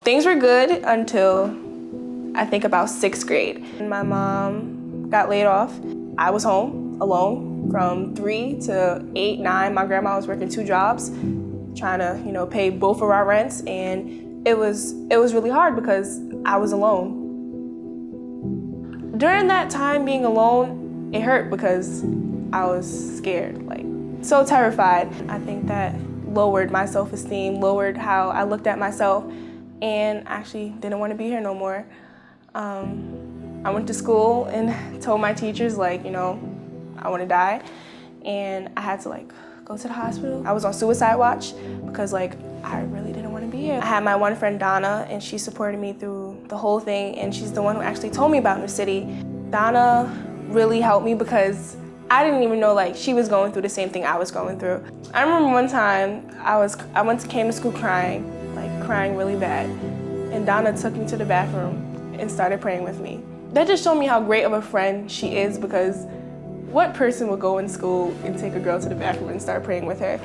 Things were good until I think about 6th grade. My mom got laid off. I was home alone from 3 to 8, 9. My grandma was working 2 jobs, trying to, pay both of our rents, and it was really hard because I was alone. During that time being alone, it hurt because I was scared, so terrified. I think that lowered my self-esteem, lowered how I looked at myself, and actually didn't want to be here no more. I went to school and told my teachers, I want to die, and I had to go to the hospital. I was on suicide watch because I really didn't want to be here. I had my one friend Donna, and she supported me through the whole thing, and she's the one who actually told me about New City. Donna really helped me because I didn't even know she was going through the same thing I was going through. I remember one time I came to school crying really bad, and Donna took me to the bathroom and started praying with me. That just showed me how great of a friend she is, because what person would go in school and take a girl to the bathroom and start praying with her?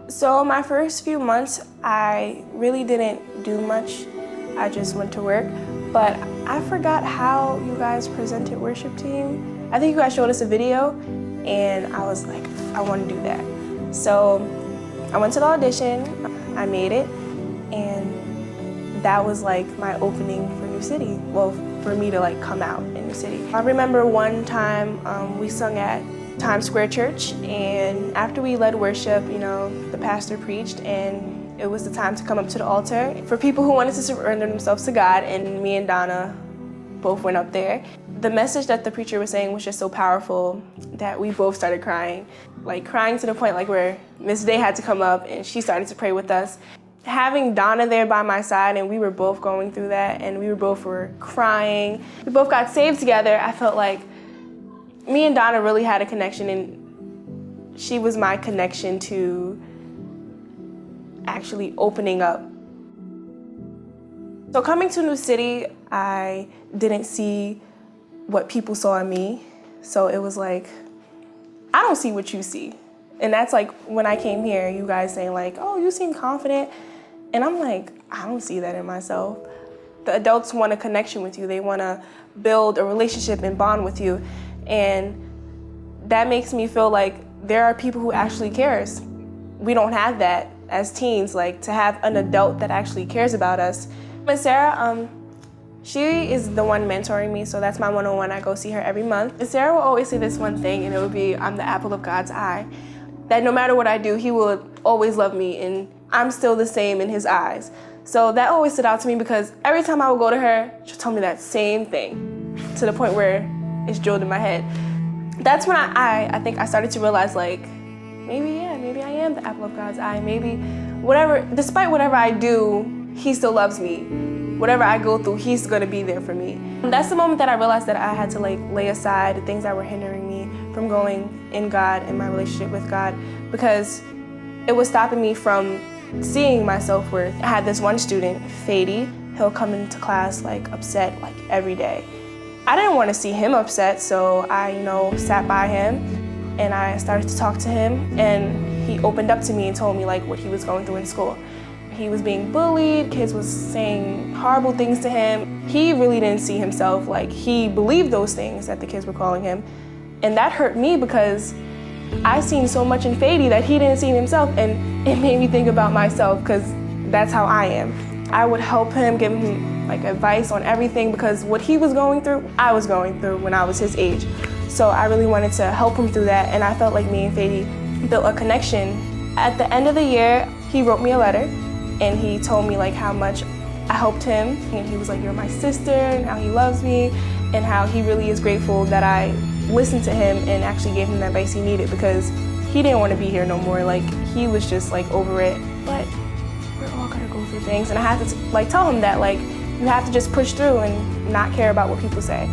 So my first few months, I really didn't do much. I just went to work, but I forgot how you guys presented worship team. I think you guys showed us a video, and I was like, I want to do that. So I went to the audition, I made it, and that was my opening for New City. Well, for me to come out in New City. I remember one time we sung at Times Square Church, and after we led worship, the pastor preached, and it was the time to come up to the altar for people who wanted to surrender themselves to God, and me and Donna both went up there. The message that the preacher was saying was just so powerful that we both started crying. Crying to the point where Miss Day had to come up and she started to pray with us. Having Donna there by my side, and we were both going through that, and we both were crying. We both got saved together. I felt like me and Donna really had a connection, and she was my connection to actually opening up. So coming to New City, I didn't see what people saw in me. So it was I don't see what you see. And that's when I came here, you guys saying oh, you seem confident. And I'm I don't see that in myself. The adults want a connection with you. They want to build a relationship and bond with you. And that makes me feel there are people who actually cares. We don't have that as teens, to have an adult that actually cares about us. Miss Sarah, she is the one mentoring me, so that's my one-on-one. I go see her every month. And Sarah will always say this one thing, and it would be, I'm the apple of God's eye. That no matter what I do, he will always love me, and I'm still the same in his eyes. So that always stood out to me, because every time I would go to her, she'll tell me that same thing, to the point where it's drilled in my head. That's when I think I started to realize maybe I am the apple of God's eye. Maybe despite whatever I do, he still loves me. Whatever I go through, he's gonna be there for me. That's the moment that I realized that I had to lay aside the things that were hindering me from going in God, in my relationship with God, because it was stopping me from seeing my self-worth. I had this one student, Fady. He'll come into class upset every day. I didn't want to see him upset, so I, sat by him and I started to talk to him, and he opened up to me and told me what he was going through in school. He was being bullied, kids was saying horrible things to him. He really didn't see himself, he believed those things that the kids were calling him. And that hurt me because I seen so much in Fady that he didn't see in himself, and it made me think about myself, because that's how I am. I would help him, give him advice on everything, because what he was going through, I was going through when I was his age. So I really wanted to help him through that, and I felt like me and Fady built a connection. At the end of the year, he wrote me a letter, and he told me how much I helped him, and he was you're my sister, and how he loves me, and how he really is grateful that I listened to him and actually gave him the advice he needed, because he didn't want to be here no more. He was just over it. But we're all gonna go through things, and I had to tell him that you have to just push through and not care about what people say.